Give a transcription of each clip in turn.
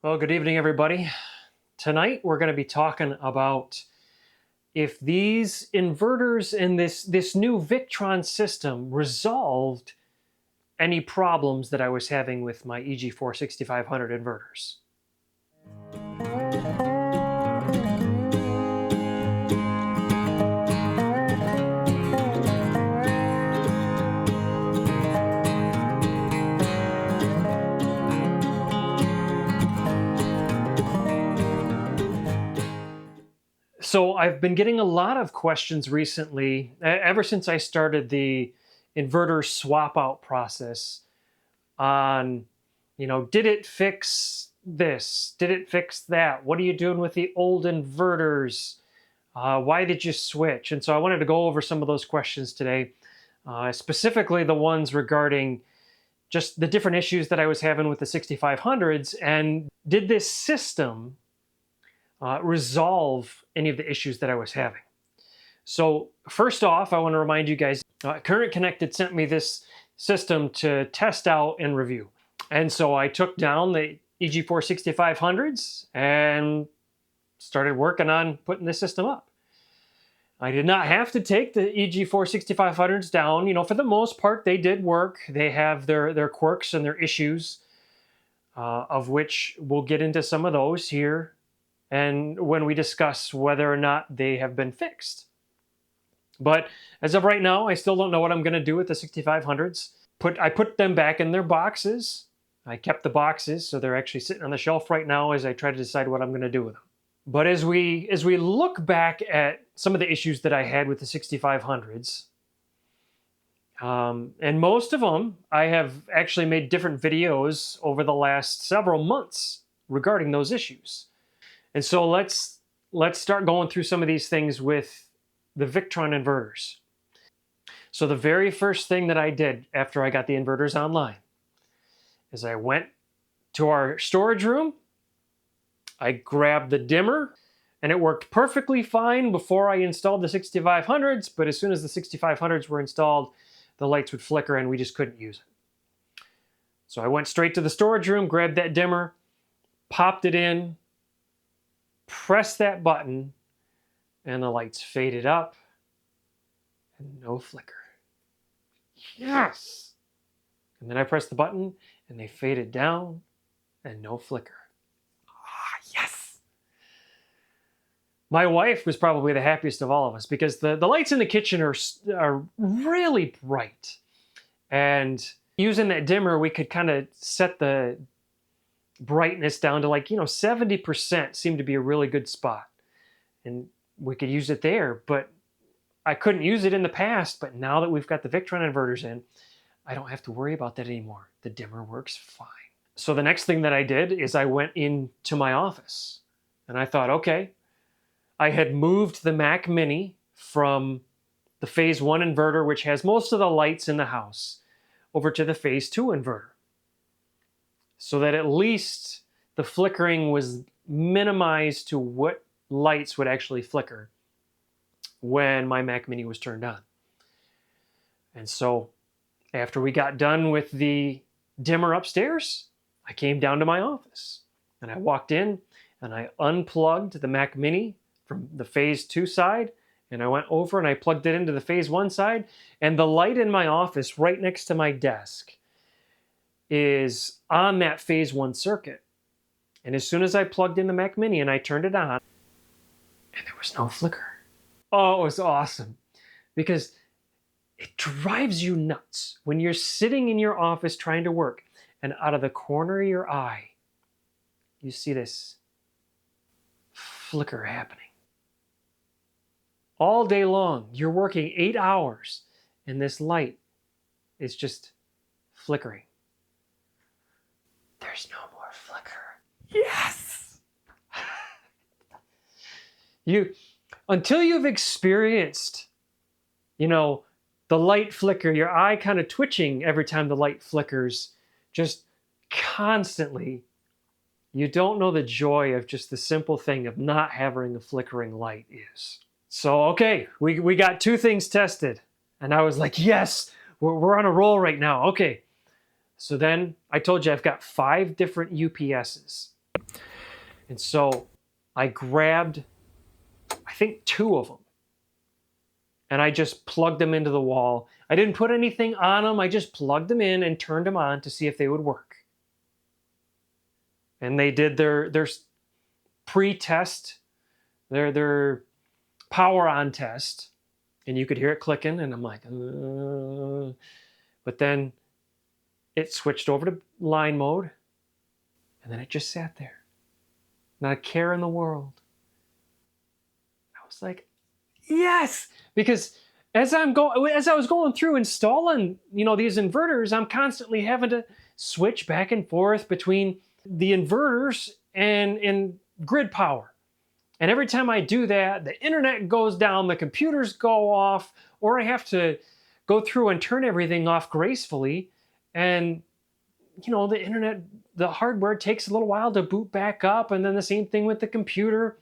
Well, good evening, everybody. Tonight we're going to be talking about if these inverters in this new Victron system resolved any problems that I was having with my EG4 6500 inverters. So I've been getting a lot of questions recently, ever since I started the inverter swap out process on, did it fix this? Did it fix that? What are you doing with the old inverters? Why did you switch? And so I wanted to go over some of those questions today, specifically the ones regarding just the different issues that I was having with the 6500s, and did this system resolve any of the issues that I was having. So first off, I want to remind you guys, Current Connected sent me this system to test out and review. And so I took down the EG4 6500s and started working on putting this system up. I did not have to take the EG4 6500s down. For the most part, they did work. They have their quirks and their issues, of which we'll get into some of those here and when we discuss whether or not they have been fixed. But as of right now, I still don't know what I'm going to do with the 6500s. I put them back in their boxes. I kept the boxes, so they're actually sitting on the shelf right now as I try to decide what I'm going to do with them. But as we look back at some of the issues that I had with the 6500s, and most of them, I have actually made different videos over the last several months regarding those issues. And so let's start going through some of these things with the Victron inverters. So the very first thing that I did after I got the inverters online is I went to our storage room, I grabbed the dimmer, and it worked perfectly fine before I installed the 6500s, but as soon as the 6500s were installed, the lights would flicker and we just couldn't use it. So I went straight to the storage room, grabbed that dimmer, popped it in, pressed that button, and the lights faded up and no flicker. Yes! And then I pressed the button and they faded down and no flicker. Yes! My wife was probably the happiest of all of us because the lights in the kitchen are really bright. And using that dimmer, we could kind of set the brightness down to 70% seemed to be a really good spot. And we could use it there, but I couldn't use it in the past. But now that we've got the Victron inverters in, I don't have to worry about that anymore. The dimmer works fine. So the next thing that I did is I went into my office and I thought, okay, I had moved the Mac Mini from the phase 1 inverter, which has most of the lights in the house, over to the phase 2 inverter, so that at least the flickering was minimized to what lights would actually flicker when my Mac Mini was turned on. And so after we got done with the dimmer upstairs, I came down to my office and I walked in and I unplugged the Mac Mini from the phase 2 side, and I went over and I plugged it into the phase 1 side, and the light in my office right next to my desk is on that phase 1 circuit. And as soon as I plugged in the Mac Mini and I turned it on, and there was no flicker. Oh, it was awesome. Because it drives you nuts when you're sitting in your office trying to work, and out of the corner of your eye, you see this flicker happening. All day long, you're working 8 hours, and this light is just flickering. There's no more flicker. Yes! Until you've experienced, the light flicker, your eye kind of twitching every time the light flickers, just constantly, you don't know the joy of just the simple thing of not having a flickering light is. So, okay, we got 2 things tested, and I was like, yes, we're on a roll right now. Okay. So then I told you I've got 5 different UPSs. And so I grabbed, I think, 2 of them. And I just plugged them into the wall. I didn't put anything on them. I just plugged them in and turned them on to see if they would work. And they did their pre-test, their power on test. And you could hear it clicking. And I'm like, But then it switched over to line mode. And then it just sat there. Not a care in the world. I was like, yes! Because as I was going through installing, these inverters, I'm constantly having to switch back and forth between the inverters and grid power. And every time I do that, the internet goes down, the computers go off, or I have to go through and turn everything off gracefully. And the internet, the hardware takes a little while to boot back up, and then the same thing with the computer.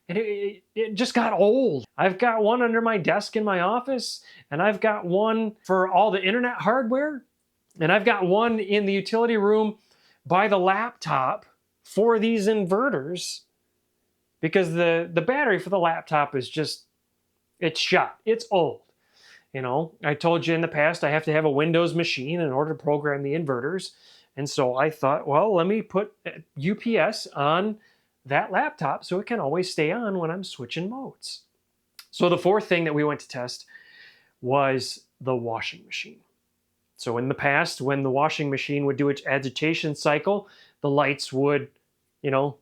And it just got old. I've got one under my desk in my office, and I've got one for all the internet hardware, and I've got one in the utility room by the laptop for these inverters, because the battery for the laptop is just, it's shot. It's old. I told you in the past I have to have a Windows machine in order to program the inverters. And so I thought, well, let me put UPS on that laptop so it can always stay on when I'm switching modes. So the 4th thing that we went to test was the washing machine. So in the past, when the washing machine would do its agitation cycle, the lights would,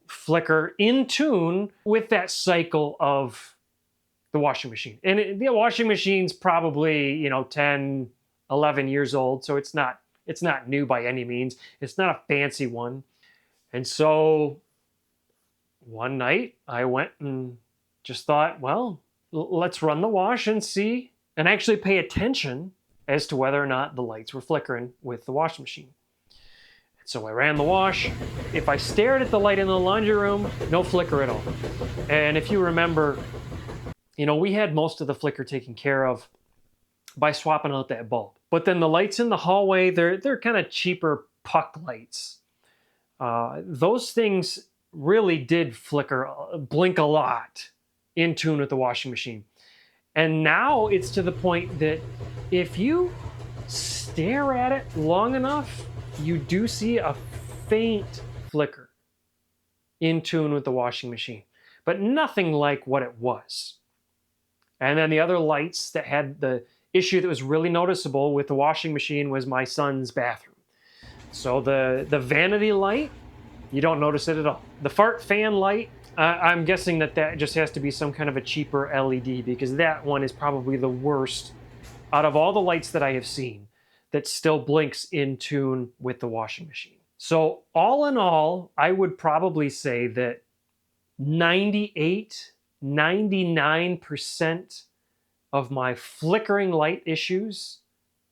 flicker in tune with that cycle of the washing machine. And the washing machine's probably, 10, 11 years old, so it's not new by any means. It's not a fancy one. And so one night I went and just thought, well, let's run the wash and see, and actually pay attention as to whether or not the lights were flickering with the washing machine. So I ran the wash. If I stared at the light in the laundry room, no flicker at all. And if you remember, we had most of the flicker taken care of by swapping out that bulb. But then the lights in the hallway, they're kind of cheaper puck lights. Those things really did flicker, blink a lot in tune with the washing machine. And now it's to the point that if you stare at it long enough, you do see a faint flicker in tune with the washing machine, but nothing like what it was. And then the other lights that had the issue that was really noticeable with the washing machine was my son's bathroom. So the vanity light, you don't notice it at all. The fart fan light, I'm guessing that just has to be some kind of a cheaper LED, because that one is probably the worst out of all the lights that I have seen that still blinks in tune with the washing machine. So all in all, I would probably say that 99% of my flickering light issues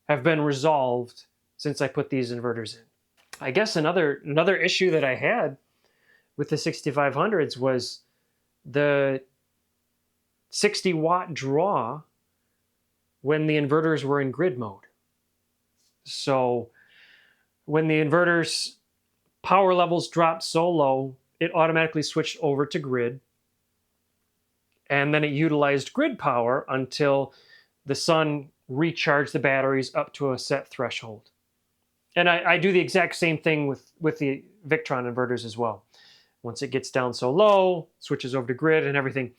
have been resolved since I put these inverters in. I guess another issue that I had with the 6500s was the 60 watt draw when the inverters were in grid mode. So when the inverters power levels dropped so low, it automatically switched over to grid. And then it utilized grid power until the sun recharged the batteries up to a set threshold. And I do the exact same thing with the Victron inverters as well. Once it gets down so low, switches over to grid and everything.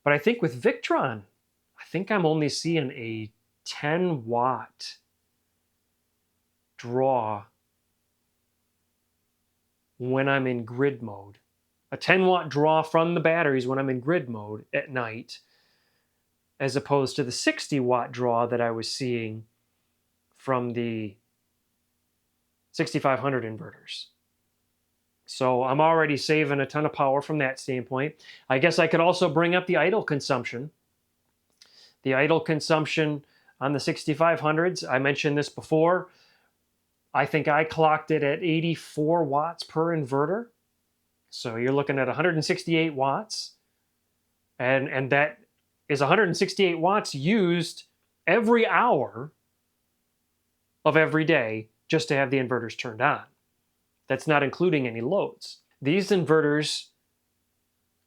But I think with Victron, I think I'm only seeing a 10 watt draw when I'm in grid mode. A 10 watt draw from the batteries when I'm in grid mode at night, as opposed to the 60 watt draw that I was seeing from the 6500 inverters. So I'm already saving a ton of power from that standpoint. I guess I could also bring up the idle consumption. The idle consumption on the 6500s, I mentioned this before, I think I clocked it at 84 watts per inverter. So you're looking at 168 watts. And that is 168 watts used every hour of every day just to have the inverters turned on. That's not including any loads. These inverters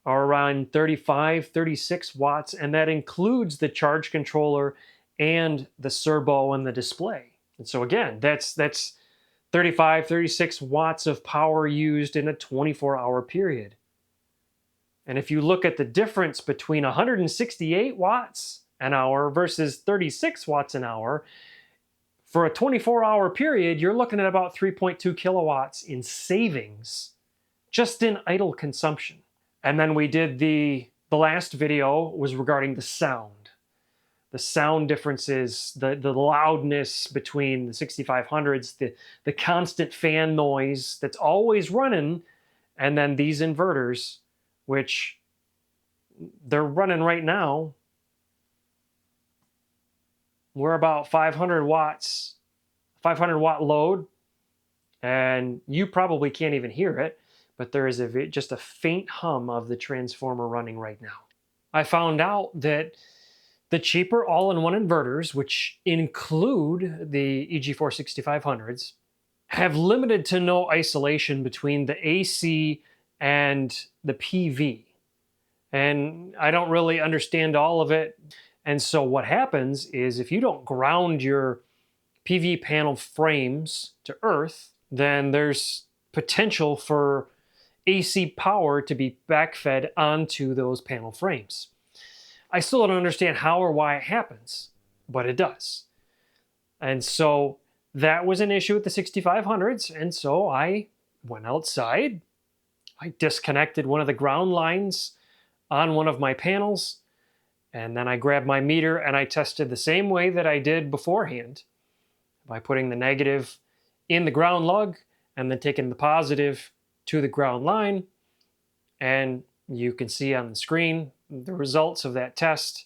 are around 35, 36 watts, and that includes the charge controller and the servo and the display. And so again, that's 35, 36 watts of power used in a 24-hour period. And if you look at the difference between 168 watts an hour versus 36 watts an hour, for a 24-hour period, you're looking at about 3.2 kilowatts in savings just in idle consumption. And then we did the last video was regarding the sound. The sound differences, the loudness between the 6500s, the constant fan noise that's always running, and then these inverters, which they're running right now. We're about 500 watts, 500 watt load, and you probably can't even hear it, but there is just a faint hum of the transformer running right now. I found out that the cheaper all-in-one inverters, which include the EG4 6500s, have limited to no isolation between the AC and the PV. And I don't really understand all of it. And so what happens is if you don't ground your PV panel frames to earth, then there's potential for AC power to be backfed onto those panel frames. I still don't understand how or why it happens, but it does. And so that was an issue with the 6500s. And so I went outside. I disconnected one of the ground lines on one of my panels. And then I grabbed my meter and I tested the same way that I did beforehand by putting the negative in the ground lug and then taking the positive to the ground line. And you can see on the screen the results of that test.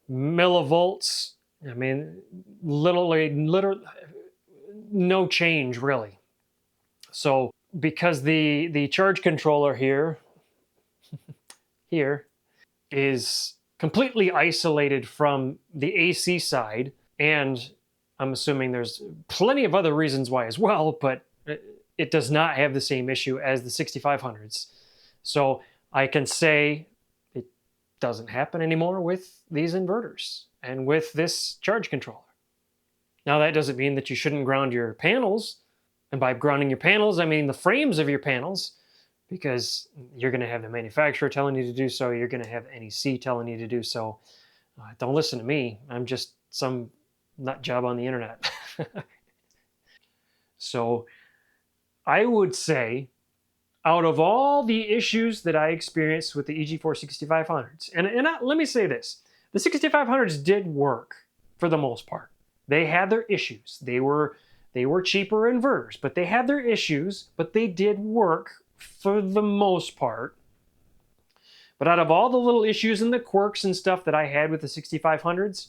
Millivolts, I mean, literally no change really. So because the charge controller here is completely isolated from the AC side, and I'm assuming there's plenty of other reasons why as well, but it does not have the same issue as the 6500s. So I can say it doesn't happen anymore with these inverters and with this charge controller. Now that doesn't mean that you shouldn't ground your panels. And by grounding your panels, I mean the frames of your panels, because you're going to have the manufacturer telling you to do so. You're going to have NEC telling you to do so. Don't listen to me. I'm just some nut job on the internet. So I would say, out of all the issues that I experienced with the EG4 6500s, and let me say this, the 6500s did work for the most part. They had their issues. They were cheaper inverters, but they had their issues, but they did work for the most part. But out of all the little issues and the quirks and stuff that I had with the 6500s,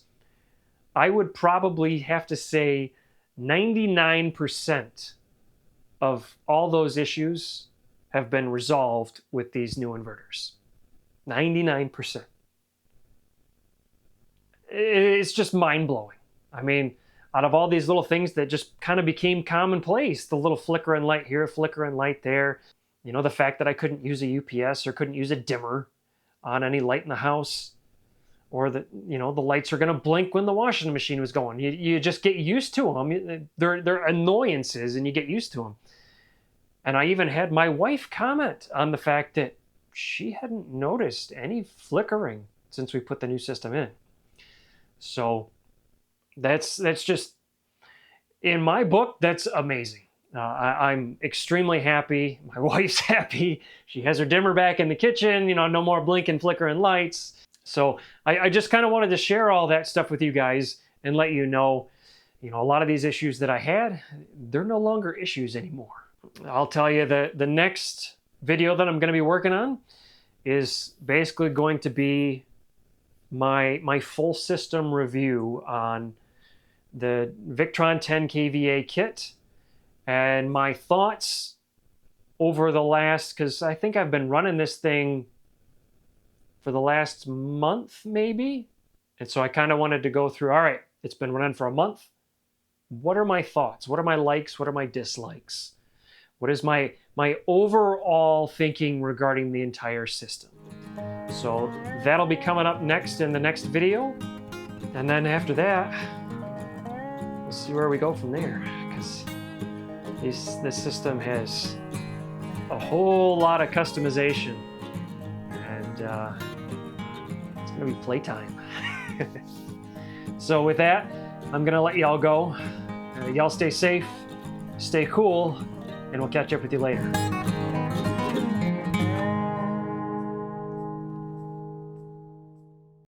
I would probably have to say 99% of all those issues have been resolved with these new inverters. 99%. It's just mind-blowing. I mean, out of all these little things that just kind of became commonplace, the little flickering light here, flickering light there, you know, the fact that I couldn't use a UPS or couldn't use a dimmer on any light in the house, or that, you know, the lights are going to blink when the washing machine was going. You just get used to them. They're annoyances and you get used to them. And I even had my wife comment on the fact that she hadn't noticed any flickering since we put the new system in. So that's just, in my book, that's amazing. I'm extremely happy. My wife's happy. She has her dimmer back in the kitchen, you know, no more blinking, flickering lights. So I just kind of wanted to share all that stuff with you guys and let you know, a lot of these issues that I had, they're no longer issues anymore. I'll tell you that the next video that I'm going to be working on is basically going to be my full system review on the Victron 10 kVA kit and my thoughts over the last, because I think I've been running this thing for the last month maybe. And so I kind of wanted to go through, all right, it's been running for a month. What are my thoughts? What are my likes? What are my dislikes? What is my overall thinking regarding the entire system? So that'll be coming up next in the next video. And then after that, we'll see where we go from there, because this system has a whole lot of customization, and it's gonna be playtime. So with that, I'm gonna let y'all go. Y'all stay safe, stay cool, and we'll catch up with you later.